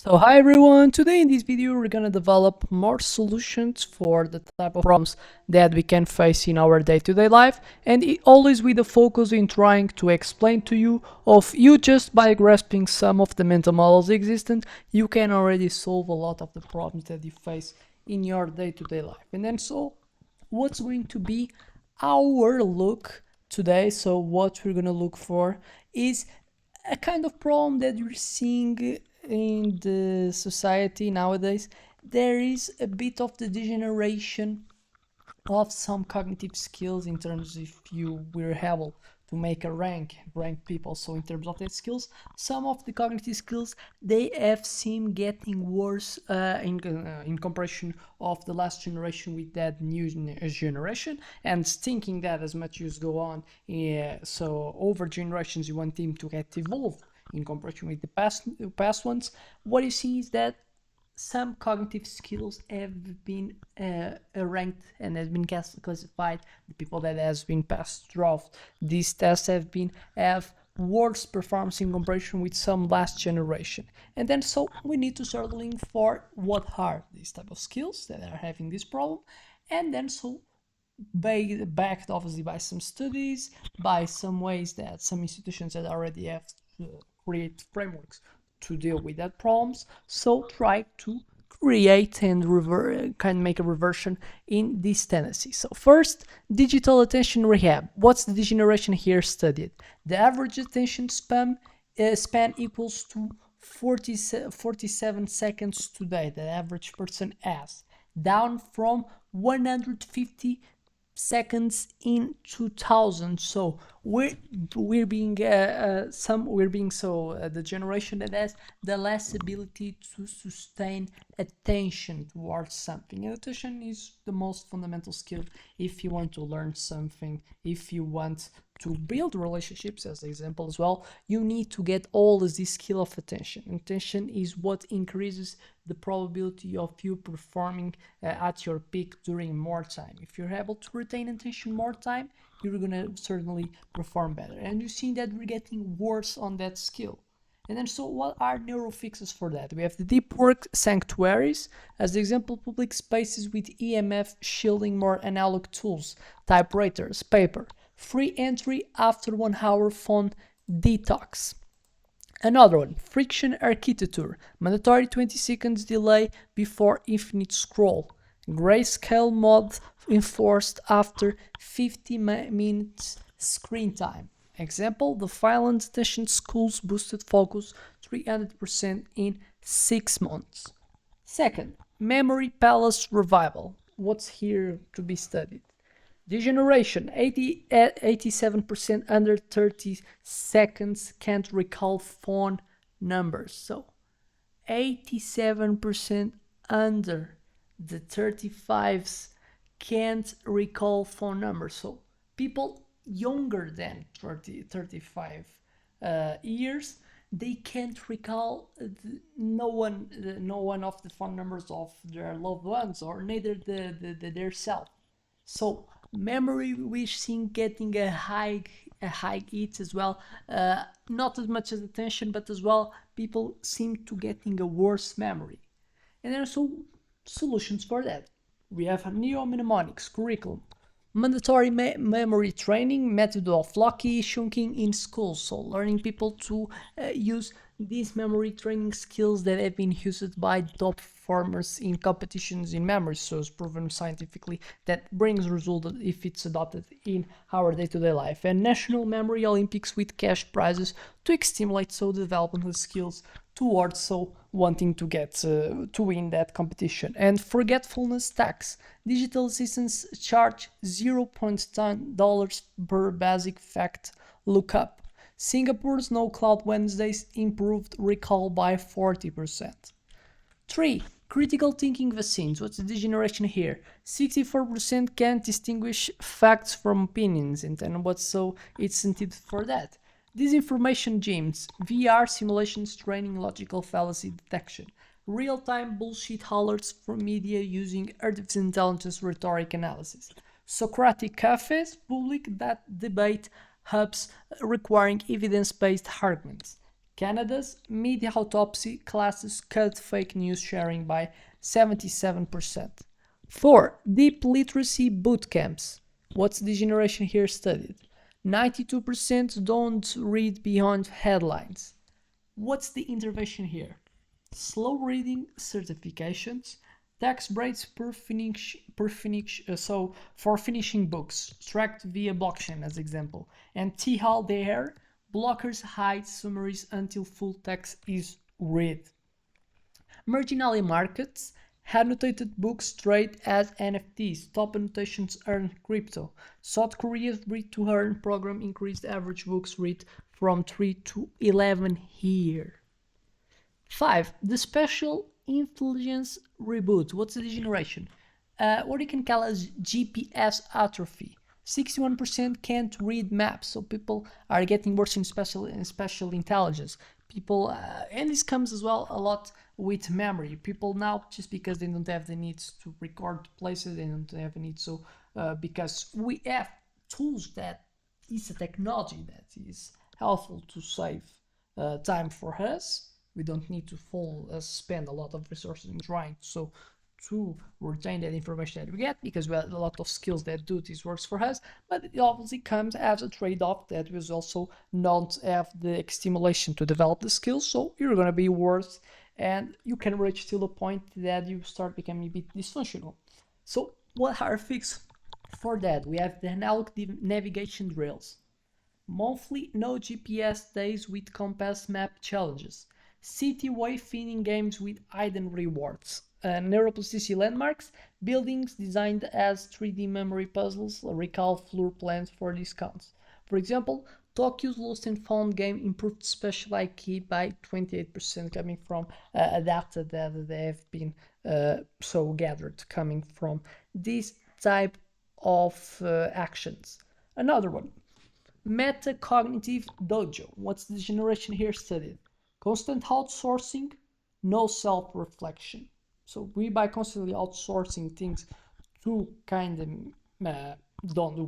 So hi everyone, today in this video we're gonna develop more solutions for the type of problems that we can face in our day-to-day life, and always with a focus in trying to explain to you of you just by grasping some of the mental models existent, you can already solve a lot of the problems that you face in your day-to-day life. And then what's going to be our look today? So what we're gonna look for is a kind of problem that you're seeing in the society nowadays. There is a bit of the degeneration of some cognitive skills in terms if you were able to make a rank people. So in terms of the skills, some of the cognitive skills they have seen getting worse in comparison of the last generation with that new generation, and thinking that as much as go on, so over generations you want them to get evolved in comparison with the past ones. What you see is that some cognitive skills have been ranked and has been classified. The people that has been passed through these tests have worse performance in comparison with some last generation. And then so we need to start looking for what are these type of skills that are having this problem, and then so backed obviously by some studies, by some ways that some institutions that already have create frameworks to deal with that problems. So try to create and kind of make a reversion in this tendency. So first, digital attention rehab. What's the degeneration here studied? The average attention span equals to 47 seconds today. The average person has, down from 150 seconds in 2000. So we're being the generation that has the less ability to sustain attention towards something. And attention is the most fundamental skill if you want to learn something, if you want to build relationships, as an example as well. You need to get all this skill of attention. Attention is what increases the probability of you performing at your peak during more time. If you're able to retain attention more time, you're gonna certainly perform better. And you see that we're getting worse on that skill. And then so what are neurofixes for that? We have the deep work sanctuaries, as the example, public spaces with EMF shielding, more analog tools, typewriters, paper, free entry after 1 hour phone detox. Another one, friction architecture, mandatory 20 seconds delay before infinite scroll, grayscale mode enforced after 50 minutes screen time. Example, the Finland attention schools boosted focus 300% in 6 months. Second, memory palace revival. What's here to be studied? Degeneration, 87% under 30 seconds can't recall phone numbers. So 87% under the 35s can't recall phone numbers. So people younger than 35 years, they can't recall no one of the phone numbers of their loved ones, or neither their self. So memory we're seeing getting a high hit as well, not as much as attention, but as well people seem to getting a worse memory. And there are some solutions for that. We have a mnemonics curriculum, mandatory memory training, method of lucky chunking in schools, so learning people to use these memory training skills that have been used by top performers in competitions in memory. So it's proven scientifically that brings results if it's adopted in our day-to-day life. And national memory Olympics with cash prizes to stimulate so the development of skills towards so wanting to get to win that competition. And forgetfulness tax, digital assistants charge $0.10 per basic fact lookup. Singapore's no cloud Wednesdays improved recall by 40%. 3. Critical thinking vaccines. What's the degeneration here? 64% can't distinguish facts from opinions, and then what's so it's intended for that? Disinformation gyms, VR simulations training logical fallacy detection, real-time bullshit alerts from media using artificial intelligence rhetoric analysis, Socratic cafes, public debate hubs requiring evidence-based arguments, Canada's media autopsy classes cut fake news sharing by 77%. 4. Deep literacy boot camps. What's the generation here studied? 92% don't read beyond headlines. What's the intervention here? Slow reading certifications, tax breaks for finishing books, tracked via blockchain as example, and THAL there, blockers hide summaries until full text is read. Marginally markets, annotated books trade as NFTs, top annotations earn crypto. South Korea's read to earn program increased average books read from 3 to 11 here. 5. The special intelligence reboot. What's the generation? What you can call as GPS atrophy. 61% can't read maps, so people are getting worse in special intelligence. People, and this comes as well a lot with memory. People now, just because they don't have the needs to record places, they don't have the need. So because we have tools that is a technology that is helpful to save time for us. We don't need to spend a lot of resources in trying to retain that information that we get, because we have a lot of skills that do these works for us, but it obviously comes as a trade-off that we also not have the stimulation to develop the skills, so you're going to be worse and you can reach till a point that you start becoming a bit dysfunctional. So what are fixes for that? We have the analog navigation drills, monthly no GPS days with compass map challenges, city wayfinding games with hidden rewards, neuroplasticity landmarks, buildings designed as 3D memory puzzles, recall floor plans for discounts. For example, Tokyo's Lost and Found game improved special IQ by 28%, coming from data that they have been so gathered coming from this type of actions. Another one, metacognitive dojo. What's the generation here studied? Constant outsourcing, no self-reflection. So we, by constantly outsourcing things to kind of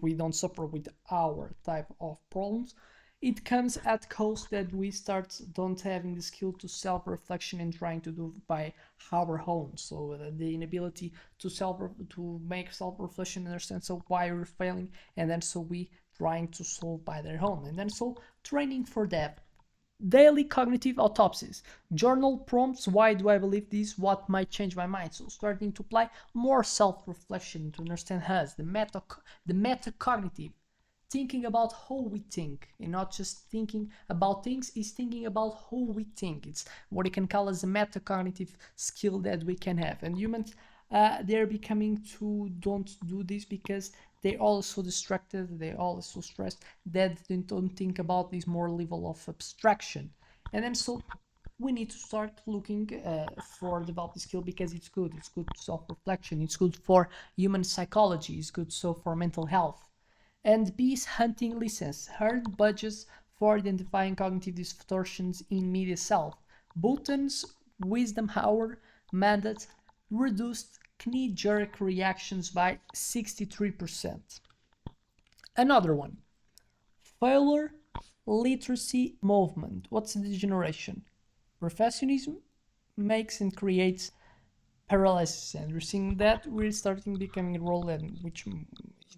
we don't suffer with our type of problems. It comes at cost that we start don't having the skill to self-reflection and trying to do by our own. So the inability to make self-reflection, understand so why we're failing, and then so we trying to solve by their own, and then so training for that. Daily cognitive autopsies, journal prompts, why do I believe this, what might change my mind. So starting to apply more self-reflection to understand us, the metacognitive, thinking about how we think, and not just thinking about things, is thinking about how we think. It's what you can call as a metacognitive skill that we can have, and humans they're becoming to don't do this because they're also distracted, they're also stressed, that they don't think about this more level of abstraction. And then so we need to start looking for develop the skill, because it's good self-reflection, it's good for human psychology, it's good so for mental health. And bees hunting license, earn budgets for identifying cognitive distortions in media self. Bhutan's wisdom hour mandate reduced knee-jerk reactions by 63%. Another one, failure literacy movement. What's the generation? Perfectionism makes and creates paralysis, and we're seeing that we're starting becoming a world in which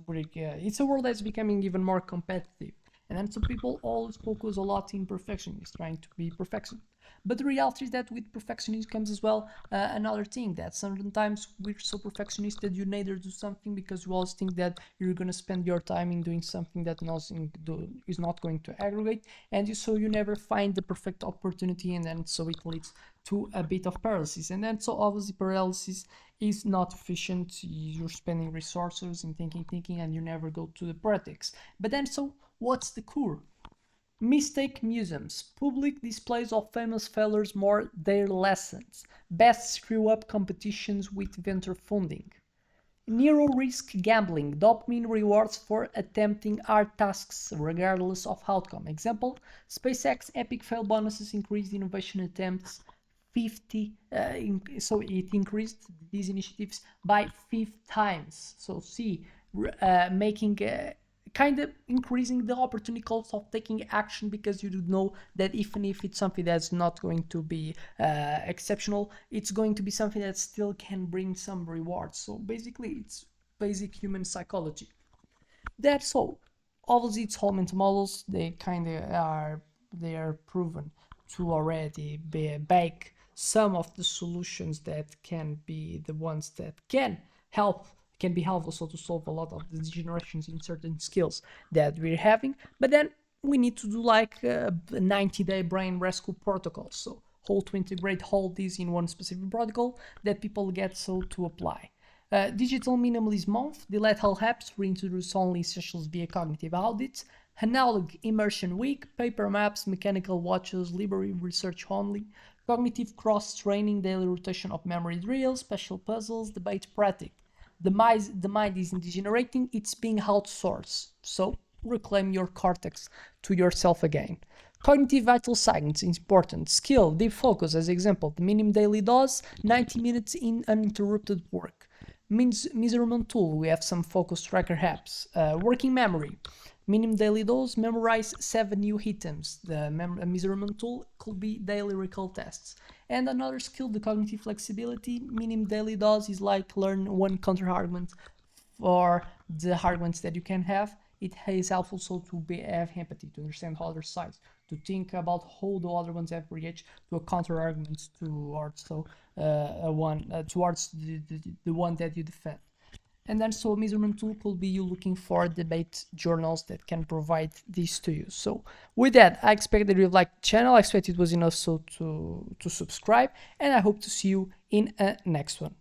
it's a world that's becoming even more competitive, and then some people always focus a lot in perfectionism, trying to be perfection. But the reality is that with perfectionism comes as well another thing, that sometimes we're so perfectionist that you neither do something because you always think that you're going to spend your time in doing something that is not going to aggregate, and so you never find the perfect opportunity, and then so it leads to a bit of paralysis. And then so obviously paralysis is not efficient, you're spending resources in thinking, and you never go to the practice. But then so what's the cure? Mistake museums, public displays of famous failures more their lessons, best screw up competitions with venture funding. Neuro risk gambling, dopamine rewards for attempting hard tasks regardless of outcome. Example, SpaceX epic fail bonuses increased innovation attempts 50, so it increased these initiatives by 5 times. So see, making kind of increasing the opportunity cost of taking action, because you do know that even if it's something that's not going to be exceptional, it's going to be something that still can bring some rewards. So basically, it's basic human psychology. That's all. Obviously, it's all mental models. They are proven to already bake some of the solutions that can be the ones that can be helpful, so to solve a lot of the degenerations in certain skills that we're having. But then we need to do like a 90-day brain rescue protocol. So how to integrate all these in one specific protocol that people get so to apply. Digital Minimalism Month, delete all apps, reintroduce only essentials via cognitive audits. Analog Immersion Week, paper maps, mechanical watches, library research only. Cognitive cross-training, daily rotation of memory drills, special puzzles, debate practice. The mind isn't degenerating, it's being outsourced. So reclaim your cortex to yourself again. Cognitive vital signs is important. Skill, deep focus, as example, the minimum daily dose, 90 minutes in uninterrupted work. Measurement tool, we have some focus tracker apps. Working memory, minimum daily dose, memorize 7 new items. The measurement tool could be daily recall tests. And another skill, the cognitive flexibility, minimum daily dose is like learn one counter argument for the arguments that you can have. It is helpful so to have empathy, to understand other sides, to think about how the other ones have reacted to a counter argument towards towards the one that you defend. And then so a measurement tool could be you looking for debate journals that can provide this to you. So with that, I expect that you liked the channel. I expect it was enough so to subscribe, and I hope to see you in a next one.